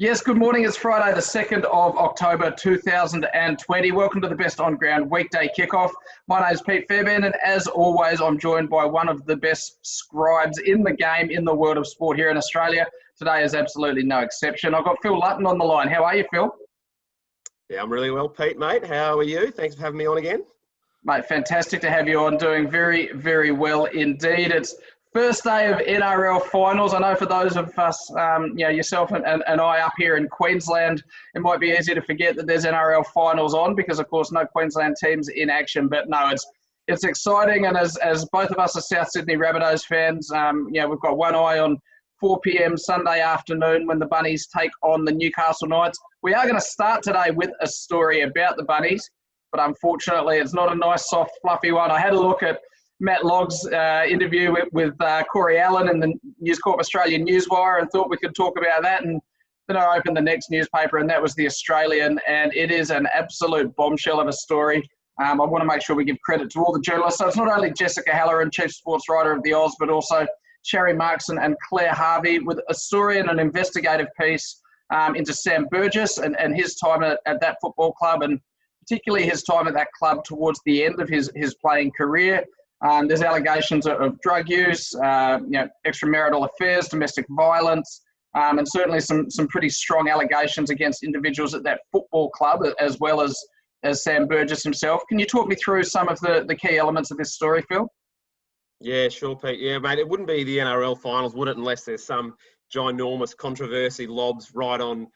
Yes, good morning. It's Friday, the 2nd of October 2020. Welcome to the best On Ground Weekday Kickoff. My name is Pete Fairbairn, and as always, I'm joined by one of the best scribes in the game, in the world of sport here in Australia. Today is absolutely no exception. I've got Phil Lutton on the line. How are you, Phil? Yeah, I'm really well, Pete, mate. How are you? Thanks for having me on again. Mate, fantastic to have you on. Doing very, very well indeed. It's first day of NRL finals. I know for those of us, yourself and I up here in Queensland, it might be easy to forget that there's NRL finals on because, of course, no Queensland teams in action. But no, it's exciting. And as both of us are South Sydney Rabbitohs fans, we've got one eye on 4 p.m. Sunday afternoon when the Bunnies take on the Newcastle Knights. We are going to start today with a story about the Bunnies, but unfortunately it's not a nice, soft, fluffy one. I had a look at Matt Logg's interview with Corey Allen in the News Corp Australia Newswire and thought we could talk about that. And then I opened the next newspaper, and that was the Australian, and it is an absolute bombshell of a story. I want to make sure we give credit to all the journalists. So it's not only Jessica Halloran, Chief Sports Writer of the Oz, but also Sherry Markson and Claire Harvey with a story and an investigative piece into Sam Burgess and his time at that football club, and particularly his time at that club towards the end of his playing career. There's allegations of drug use, extramarital affairs, domestic violence, and certainly some pretty strong allegations against individuals at that football club, as well as Sam Burgess himself. Can you talk me through some of the key elements of this story, Phil? Yeah, sure, Pete. Yeah, mate, it wouldn't be the NRL finals, would it, unless there's some ginormous controversy lobs right on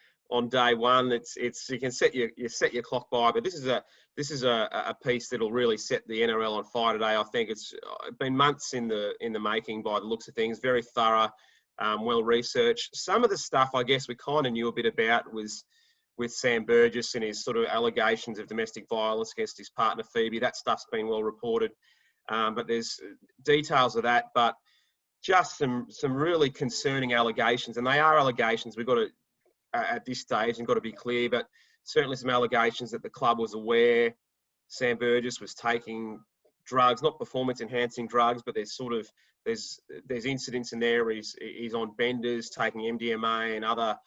day one. It's you can set your clock by, but this is a piece that'll really set the NRL on fire today. I think it's been months in the making by the looks of things. Very thorough, well researched. Some of the stuff I guess we kind of knew a bit about was with Sam Burgess and his sort of allegations of domestic violence against his partner Phoebe. That stuff's been well reported, but there's details of that. But just some really concerning allegations, and they are allegations. We've got to at this stage and got to be clear, but certainly some allegations that the club was aware Sam Burgess was taking drugs, not performance enhancing drugs, but there's incidents in there where he's on benders, taking MDMA and other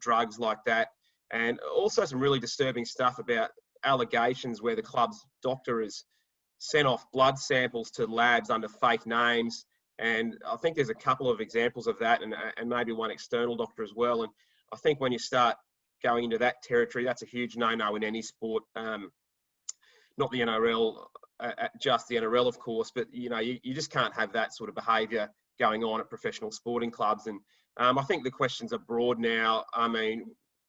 drugs like that. And also some really disturbing stuff about allegations where the club's doctor has sent off blood samples to labs under fake names. And I think there's a couple of examples of that, and maybe one external doctor as well. And I think when you start going into that territory, that's a huge no-no in any sport. Not the NRL, just the NRL, of course, but you just can't have that sort of behaviour going on at professional sporting clubs. And I think the questions are broad now. I mean,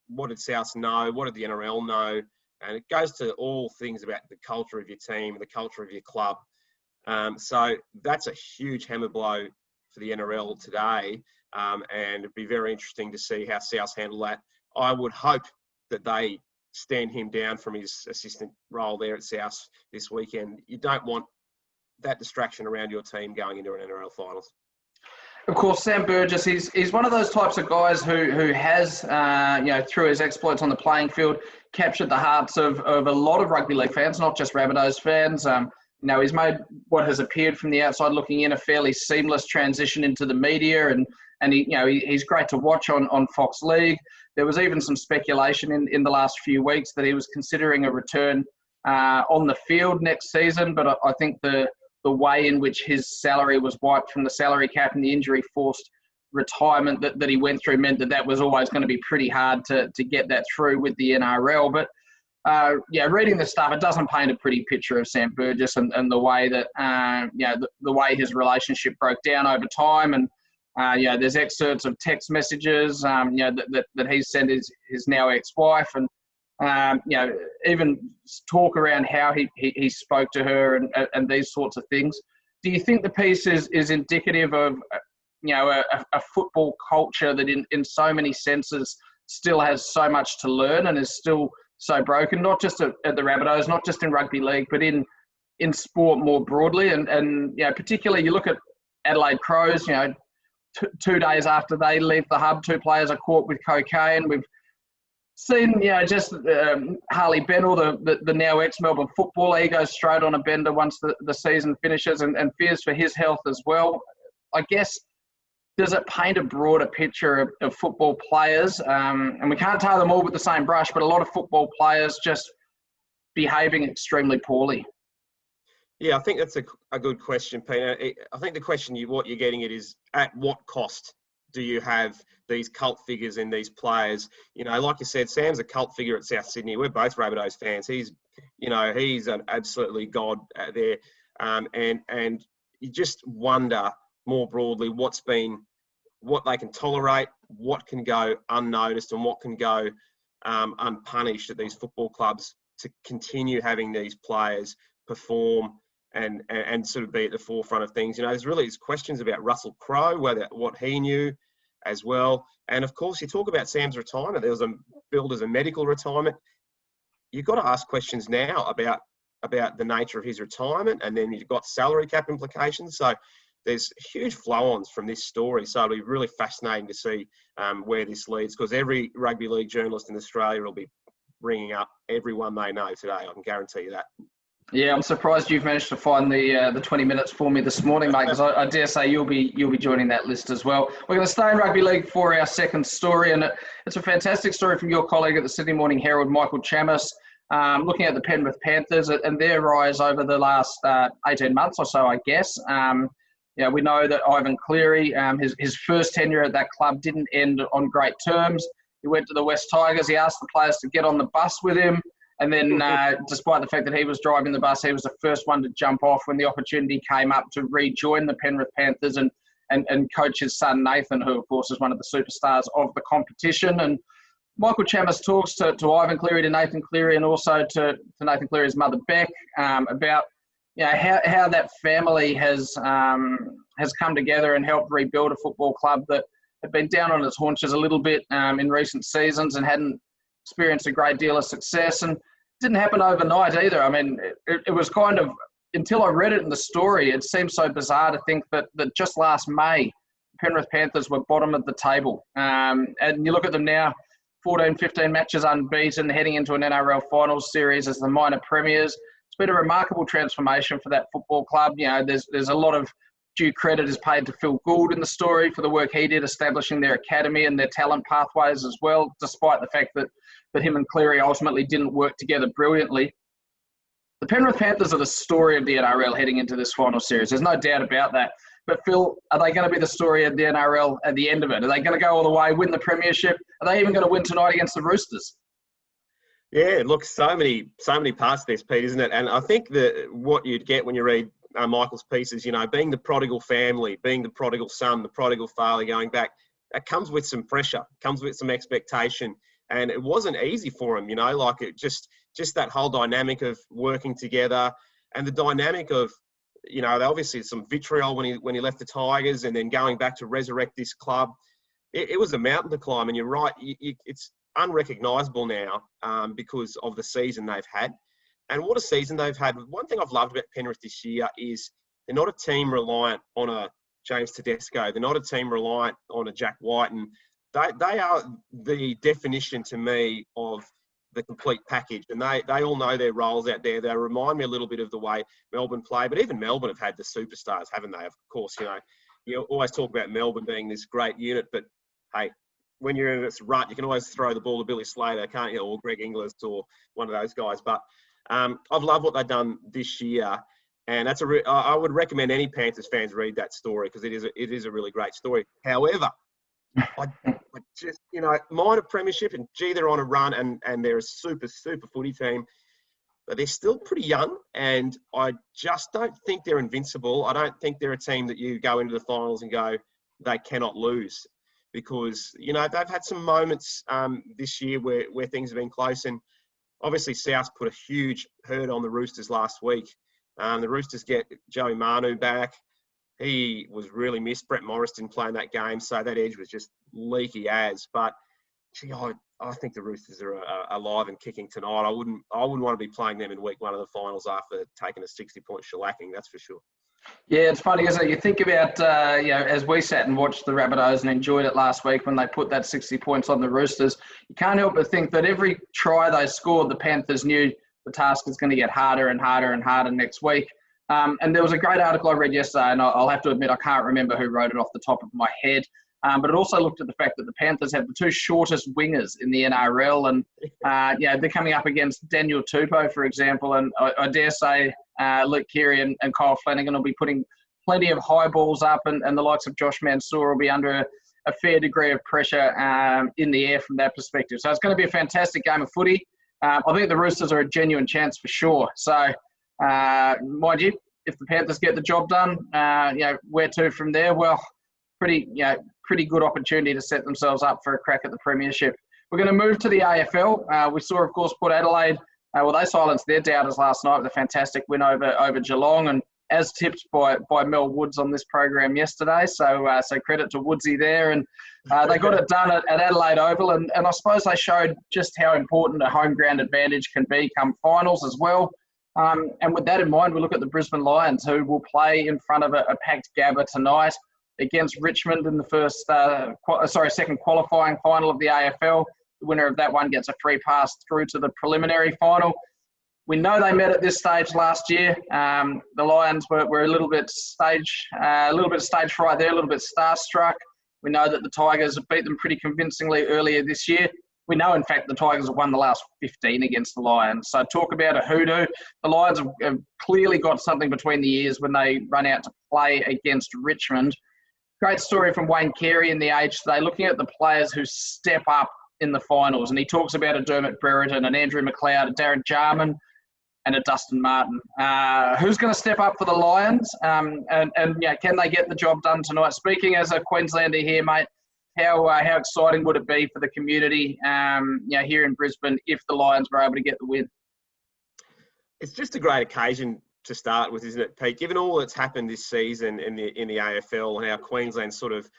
what did South know? What did the NRL know? And it goes to all things about the culture of your team, the culture of your club. So that's a huge hammer blow for the NRL today, and it'd be very interesting to see how South handle that. I would hope that they stand him down from his assistant role there at South this weekend. You don't want that distraction around your team going into an NRL finals. Of course, Sam Burgess, he's one of those types of guys who has, through his exploits on the playing field, captured the hearts of a lot of rugby league fans, not just Rabbitohs fans. He's made what has appeared from the outside looking in a fairly seamless transition into the media, and he's great to watch on Fox League. There was even some speculation in the last few weeks that he was considering a return on the field next season, but I think the way in which his salary was wiped from the salary cap and the injury-forced retirement that he went through meant that was always going to be pretty hard to get that through with the NRL. But reading the stuff, it doesn't paint a pretty picture of Sam Burgess and the way that, the way his relationship broke down over time. And, there's excerpts of text messages, that he's sent his now ex-wife, and, even talk around how he spoke to her and these sorts of things. Do you think the piece is indicative of, a football culture that in so many senses still has so much to learn and is still so broken, not just at the Rabbitohs, not just in rugby league, but in sport more broadly? And particularly you look at Adelaide Crows, 2 days after they leave the hub, 2 players are caught with cocaine. We've seen, Harley Bennell, the now ex-Melbourne footballer, he goes straight on a bender once the season finishes and fears for his health as well. I guess does it paint a broader picture of football players? And we can't tar them all with the same brush, but a lot of football players just behaving extremely poorly. Yeah, I think that's a good question, Peter. I think the question what you're getting at is, at what cost do you have these cult figures in these players? Like you said, Sam's a cult figure at South Sydney. We're both Rabbitohs fans. He's an absolutely god there. And you just wonder more broadly what they can tolerate, what can go unnoticed, and what can go unpunished at these football clubs to continue having these players perform and sort of be at the forefront of things. There's questions about Russell Crowe, what he knew as well. And of course, you talk about Sam's retirement. There was billed as a medical retirement. You've got to ask questions now about the nature of his retirement, and then you've got salary cap implications. So there's huge flow-ons from this story. So it'll be really fascinating to see where this leads, because every rugby league journalist in Australia will be bringing up everyone they know today. I can guarantee you that. Yeah, I'm surprised you've managed to find the 20 minutes for me this morning, mate, because I dare say you'll be joining that list as well. We're going to stay in rugby league for our second story, and it's a fantastic story from your colleague at the Sydney Morning Herald, Michael Chammas, looking at the Penrith Panthers and their rise over the last 18 months or so, I guess. We know that Ivan Cleary, his first tenure at that club didn't end on great terms. He went to the West Tigers. He asked the players to get on the bus with him. And then despite the fact that he was driving the bus, he was the first one to jump off when the opportunity came up to rejoin the Penrith Panthers and coach his son, Nathan, who, of course, is one of the superstars of the competition. And Michael Chammas talks to Ivan Cleary, to Nathan Cleary, and also to Nathan Cleary's mother, Beck, about how that family has come together and helped rebuild a football club that had been down on its haunches a little bit in recent seasons and hadn't experienced a great deal of success, and didn't happen overnight either. I mean, it was kind of, until I read it in the story, it seemed so bizarre to think that just last May, Penrith Panthers were bottom of the table. And you look at them now, 14, 15 matches unbeaten, heading into an NRL finals series as the minor premiers. It's been a remarkable transformation for that football club. There's a lot of due credit is paid to Phil Gould in the story for the work he did establishing their academy and their talent pathways as well, despite the fact that him and Cleary ultimately didn't work together brilliantly. The Penrith Panthers are the story of the NRL heading into this final series. There's no doubt about that. But Phil, are they going to be the story of the NRL at the end of it? Are they going to go all the way, win the premiership? Are they even going to win tonight against the Roosters? Yeah, look, so many parts of this, Pete, isn't it? And I think that what you'd get when you read Michael's pieces, being the prodigal family, being the prodigal son, the prodigal father going back, that comes with some pressure, comes with some expectation. And it wasn't easy for him, like it just that whole dynamic of working together, and the dynamic of, obviously some vitriol when he left the Tigers, and then going back to resurrect this club. It was a mountain to climb, and you're right, it's unrecognisable now because of the season they've had. And what a season they've had. One thing I've loved about Penrith this year is they're not a team reliant on a James Tedesco. They're not a team reliant on a Jack White. And they are the definition to me of the complete package. And they all know their roles out there. They remind me a little bit of the way Melbourne play. But even Melbourne have had the superstars, haven't they? Of course, you always talk about Melbourne being this great unit. But, hey, when you're in this rut, you can always throw the ball to Billy Slater, can't you? Or Greg Inglis or one of those guys. But I've loved what they've done this year. And I would recommend any Panthers fans read that story, because it is a really great story. However, I just, minor premiership, and gee, they're on a run, and they're a super, super footy team, but they're still pretty young, and I just don't think they're invincible. I don't think they're a team that you go into the finals and go, they cannot lose, because, they've had some moments this year where things have been close, and obviously South put a huge hurt on the Roosters last week. The Roosters get Joey Manu back. He was really missed. Brett Morris didn't play in that game, so that edge was just leaky as. But gee, I think the Roosters are alive and kicking tonight. I wouldn't want to be playing them in week one of the finals after taking a 60-point shellacking. That's for sure. Yeah, it's funny, isn't it? You think about, as we sat and watched the Rabbitohs and enjoyed it last week when they put that 60 points on the Roosters, you can't help but think that every try they scored, the Panthers knew the task is going to get harder and harder and harder next week. And there was a great article I read yesterday, and I'll have to admit I can't remember who wrote it off the top of my head. But it also looked at the fact that the Panthers have the two shortest wingers in the NRL, and they're coming up against Daniel Tupou, for example, and I dare say Luke Keary and Kyle Flanagan will be putting plenty of high balls up, and the likes of Josh Mansour will be under a fair degree of pressure in the air from that perspective. So it's going to be a fantastic game of footy. I think the Roosters are a genuine chance for sure. So, mind you, if the Panthers get the job done, where to from there? Well, pretty good opportunity to set themselves up for a crack at the premiership. We're going to move to the AFL. We saw, of course, Port Adelaide. They silenced their doubters last night with a fantastic win over Geelong, and as tipped by Mel Woods on this program yesterday. So credit to Woodsy there. And they got it done at Adelaide Oval, and I suppose they showed just how important a home ground advantage can be come finals as well. And with that in mind, we look at the Brisbane Lions, who will play in front of a packed Gabba tonight against Richmond in the second qualifying final of the AFL. The winner of that one gets a free pass through to the preliminary final. We know they met at this stage last year. The Lions were a little bit stage fright there, a little bit starstruck. We know that the Tigers have beat them pretty convincingly earlier this year. We know, in fact, the Tigers have won the last 15 against the Lions. So talk about a hoodoo. The Lions have clearly got something between the ears when they run out to play against Richmond. Great story from Wayne Carey in The Age today, looking at the players who step up in the finals. And he talks about a Dermot Brereton, an Andrew McLeod, a Darren Jarman, and a Dustin Martin. Who's going to step up for the Lions? And can they get the job done tonight? Speaking as a Queenslander here, mate, how exciting would it be for the community here in Brisbane if the Lions were able to get the win? It's just a great occasion to start with, isn't it, Pete? Given all that's happened this season in the AFL and how Queensland sort of,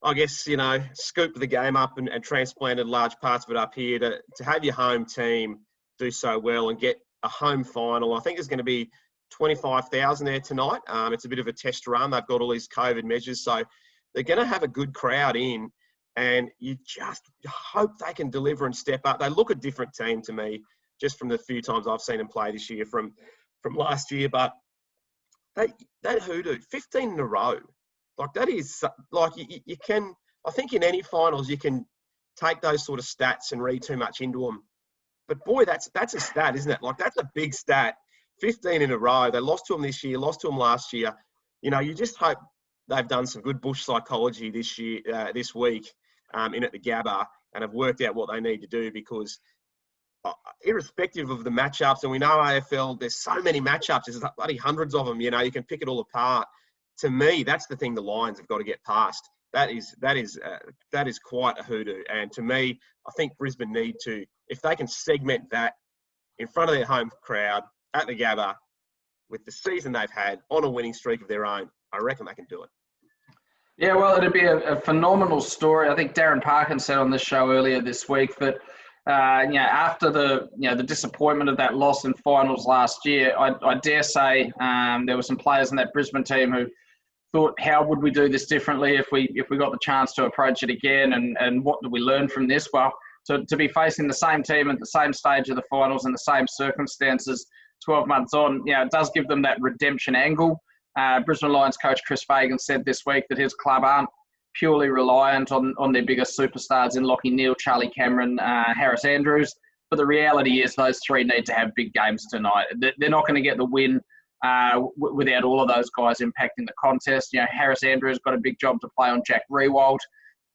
I guess, scooped the game up and transplanted large parts of it up here, to have your home team do so well and get a home final. I think there's going to be 25,000 there tonight. It's a bit of a test run. They've got all these COVID measures, so they're going to have a good crowd in, and you just hope they can deliver and step up. They look a different team to me, just from the few times I've seen them play this year from last year. But that hoodoo, 15 in a row, like that is like you can. I think in any finals you can take those sort of stats and read too much into them. But boy, that's a stat, isn't it? Like that's a big stat. 15 in a row. They lost to them this year, lost to them last year. You just hope they've done some good bush psychology this week in at the Gabba, and have worked out what they need to do, because irrespective of the matchups, and we know AFL, there's so many matchups, there's bloody hundreds of them, you can pick it all apart. To me, that's the thing the Lions have got to get past. That is quite a hoodoo. And to me, I think Brisbane need to, if they can segment that in front of their home crowd at the Gabba with the season they've had on a winning streak of their own, I reckon they can do it. Yeah, well, it'd be a phenomenal story. I think Darren Parkin said on this show earlier this week that after the disappointment of that loss in finals last year, I dare say there were some players in that Brisbane team who thought, how would we do this differently if we got the chance to approach it again, and what did we learn from this? Well, to be facing the same team at the same stage of the finals in the same circumstances 12 months on, it does give them that redemption angle. Brisbane Lions coach Chris Fagan said this week that his club aren't purely reliant on their biggest superstars in Lachie Neale, Charlie Cameron, Harris Andrews. But the reality is those three need to have big games tonight. They're not going to get the win without all of those guys impacting the contest. Harris Andrews got a big job to play on Jack Riewoldt.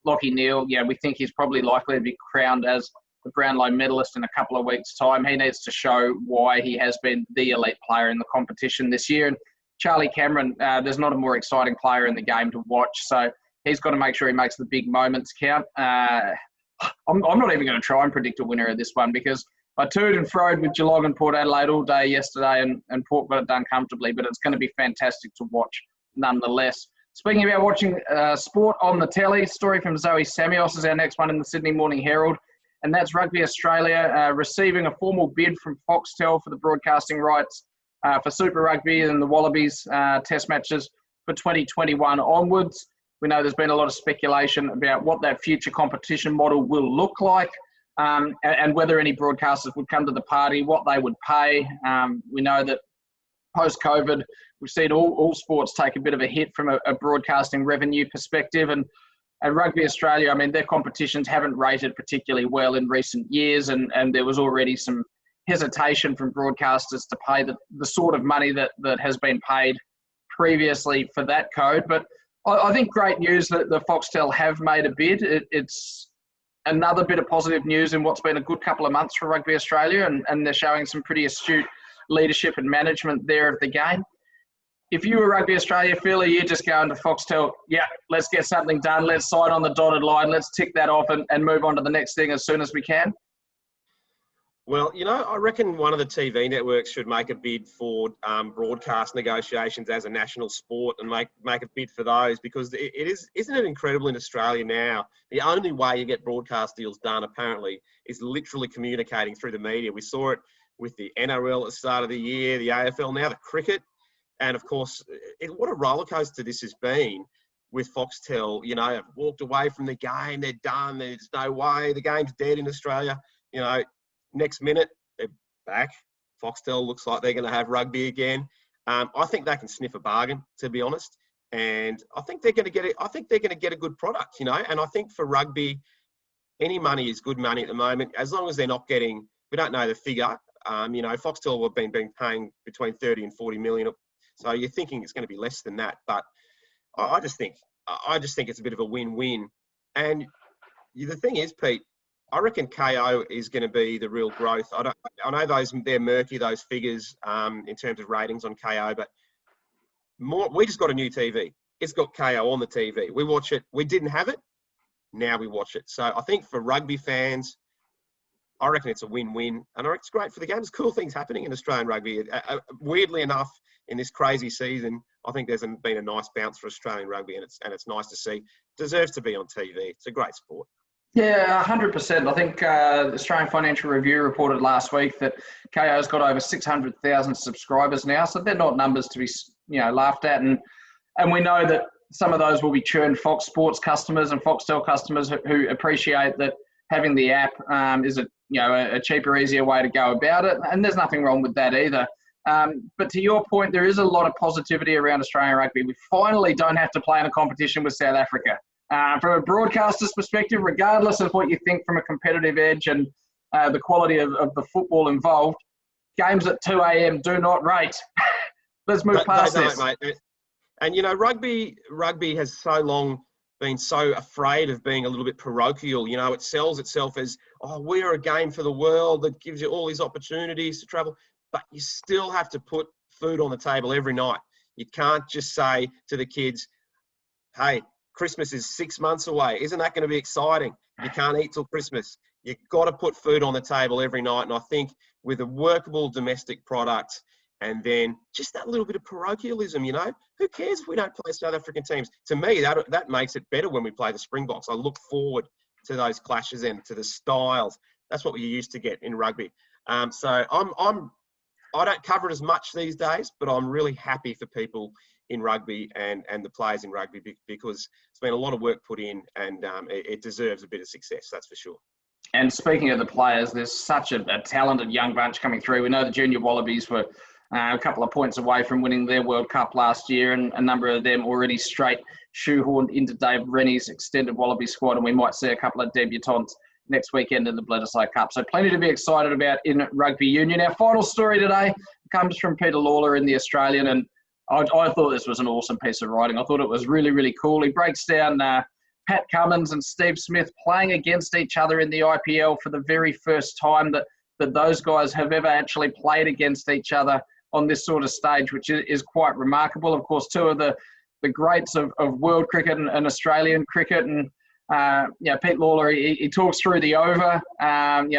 Lachie Neale, we think he's probably likely to be crowned as the Brownlow medalist in a couple of weeks' time. He needs to show why he has been the elite player in the competition this year. And Charlie Cameron, there's not a more exciting player in the game to watch, so he's got to make sure he makes the big moments count. I'm not even going to try and predict a winner of this one, because I toed and froed with Geelong and Port Adelaide all day yesterday, and Port got it done comfortably, but it's going to be fantastic to watch nonetheless. Speaking about watching sport on the telly, story from Zoe Samios is our next one in the Sydney Morning Herald, and that's Rugby Australia receiving a formal bid from Foxtel for the broadcasting rights for Super Rugby and the Wallabies test matches for 2021 onwards. We know there's been a lot of speculation about what that future competition model will look like, and whether any broadcasters would come to the party, what they would pay. We know that post-COVID, we've seen all sports take a bit of a hit from a broadcasting revenue perspective. And Rugby Australia, I mean, their competitions haven't rated particularly well in recent years, and there was already some hesitation from broadcasters to pay the sort of money that has been paid previously for that code. But I think great news that the Foxtel have made a bid. It's another bit of positive news in what's been a good couple of months for Rugby Australia, and they're showing some pretty astute leadership and management there of the game. If you were Rugby Australia, Phil, you just go into Foxtel, yeah, let's get something done, let's sign on the dotted line, let's tick that off and move on to the next thing as soon as we can? Well, I reckon one of the TV networks should make a bid for broadcast negotiations as a national sport and make a bid for those, because isn't it incredible in Australia now? The only way you get broadcast deals done, apparently, is literally communicating through the media. We saw it with the NRL at the start of the year, the AFL, now the cricket. And of course, what a roller coaster this has been with Foxtel. Have walked away from the game, they're done, there's no way, the game's dead in Australia. Next minute, they're back. Foxtel looks like they're going to have rugby again. I think they can sniff a bargain, to be honest. And I think they're going to get it. I think they're going to get a good product, And I think for rugby, any money is good money at the moment, as long as they're not getting, we don't know the figure. Foxtel have been paying between 30 and 40 million. So you're thinking it's going to be less than that. But I just think it's a bit of a win-win. And the thing is, Pete, I reckon KO is going to be the real growth. I know they're murky, those figures in terms of ratings on KO, but we just got a new TV. It's got KO on the TV. We watch it. We didn't have it. Now we watch it. So I think for rugby fans, I reckon it's a win-win. And I reckon it's great for the game. There's cool things happening in Australian rugby. Weirdly enough, in this crazy season, I think there's been a nice bounce for Australian rugby, and it's nice to see. Deserves to be on TV. It's a great sport. Yeah, 100%. I think the Australian Financial Review reported last week that KO's got over 600,000 subscribers now, so they're not numbers to be laughed at. And we know that some of those will be churned Fox Sports customers and Foxtel customers who appreciate that having the app is a cheaper, easier way to go about it. And there's nothing wrong with that either. But to your point, there is a lot of positivity around Australian rugby. We finally don't have to play in a competition with South Africa. From a broadcaster's perspective, regardless of what you think from a competitive edge and the quality of the football involved, games at 2 a.m. do not rate. Let's move past this. Mate. And, rugby has so long been so afraid of being a little bit parochial. It sells itself as, we're a game for the world that gives you all these opportunities to travel. But you still have to put food on the table every night. You can't just say to the kids, hey, Christmas is 6 months away. Isn't that going to be exciting? You can't eat till Christmas. You've got to put food on the table every night. And I think with a workable domestic product and then just that little bit of parochialism, who cares if we don't play South African teams? To me, that makes it better when we play the Springboks. I look forward to those clashes and to the styles. That's what we used to get in rugby. So I don't cover it as much these days, but I'm really happy for people in rugby and the players in rugby because it's been a lot of work put in and it deserves a bit of success, that's for sure. And speaking of the players, there's such a talented young bunch coming through. We know the Junior Wallabies were a couple of points away from winning their World Cup last year, and a number of them already straight shoehorned into Dave Rennie's extended Wallaby squad, and we might see a couple of debutants next weekend in the Bledisloe Cup. So plenty to be excited about in rugby union. Our final story today comes from Peter Lawler in The Australian, and I thought this was an awesome piece of writing. I thought it was really, really cool. He breaks down Pat Cummins and Steve Smith playing against each other in the IPL for the very first time that those guys have ever actually played against each other on this sort of stage, which is quite remarkable. Of course, two of the greats of world cricket and Australian cricket. And, Pete Lawler, he talks through the over.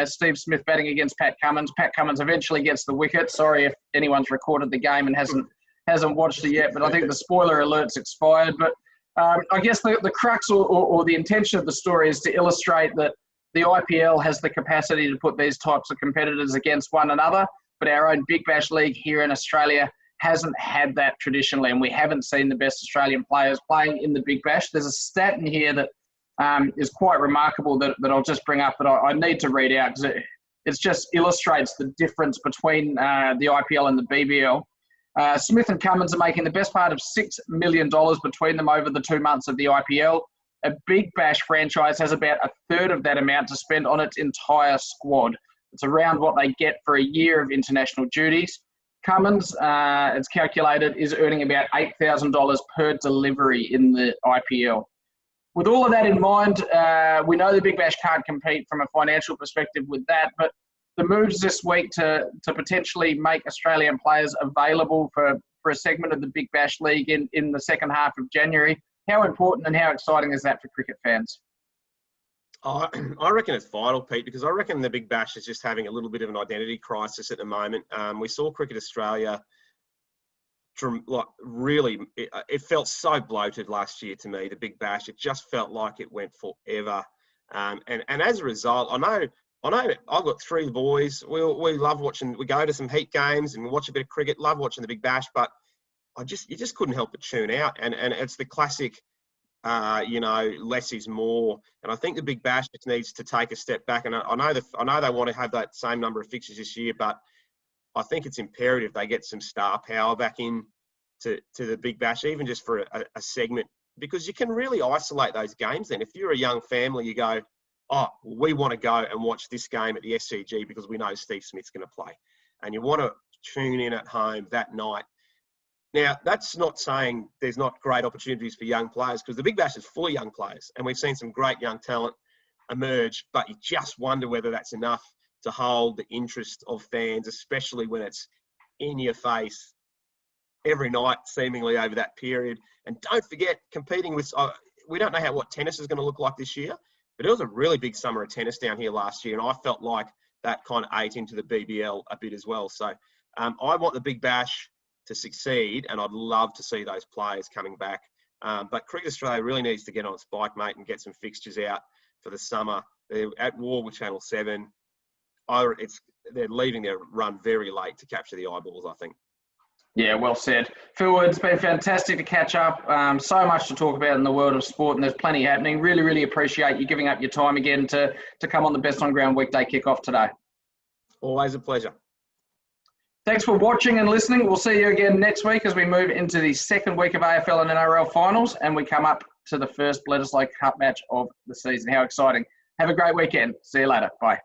Steve Smith batting against Pat Cummins. Pat Cummins eventually gets the wicket. Sorry if anyone's recorded the game and hasn't watched it yet, but I think the spoiler alert's expired. But I guess the crux or the intention of the story is to illustrate that the IPL has the capacity to put these types of competitors against one another, but our own Big Bash League here in Australia hasn't had that traditionally, and we haven't seen the best Australian players playing in the Big Bash. There's a stat in here that is quite remarkable that I'll just bring up that I need to read out because it just illustrates the difference between the IPL and the BBL. Smith and Cummins are making the best part of $6 million between them over the 2 months of the IPL. A Big Bash franchise has about a third of that amount to spend on its entire squad. It's around what they get for a year of international duties. Cummins, it's calculated, is earning about $8,000 per delivery in the IPL. With all of that in mind, we know the Big Bash can't compete from a financial perspective with that, but the moves this week to potentially make Australian players available for a segment of the Big Bash League in the second half of January, how important and how exciting is that for cricket fans? I reckon it's vital, Pete, because I reckon the Big Bash is just having a little bit of an identity crisis at the moment. We saw Cricket Australia, like really, it felt so bloated last year to me, the Big Bash. It just felt like it went forever. And as a result, I know I've got 3 boys. We love watching, we go to some heat games and we watch a bit of cricket, love watching the Big Bash, but you just couldn't help but tune out. And it's the classic, less is more. And I think the Big Bash just needs to take a step back. And I know they want to have that same number of fixtures this year, but I think it's imperative they get some star power back in to the Big Bash, even just for a segment, because you can really isolate those games then. If you're a young family, you go, oh, we want to go and watch this game at the SCG because we know Steve Smith's going to play. And you want to tune in at home that night. Now, that's not saying there's not great opportunities for young players, because the Big Bash is full of young players and we've seen some great young talent emerge, but you just wonder whether that's enough to hold the interest of fans, especially when it's in your face every night, seemingly over that period. And don't forget, competing with, we don't know what tennis is going to look like this year, but it was a really big summer of tennis down here last year, and I felt like that kind of ate into the BBL a bit as well. So I want the Big Bash to succeed, and I'd love to see those players coming back. But Cricket Australia really needs to get on its bike, mate, and get some fixtures out for the summer. They're at war with Channel 7. They're leaving their run very late to capture the eyeballs, I think. Yeah, well said. Phil, it's been fantastic to catch up. So much to talk about in the world of sport, and there's plenty happening. Really, really appreciate you giving up your time again to come on the Best On Ground Weekday Kickoff today. Always a pleasure. Thanks for watching and listening. We'll see you again next week as we move into the second week of AFL and NRL finals, and we come up to the first Bledisloe Cup match of the season. How exciting. Have a great weekend. See you later. Bye.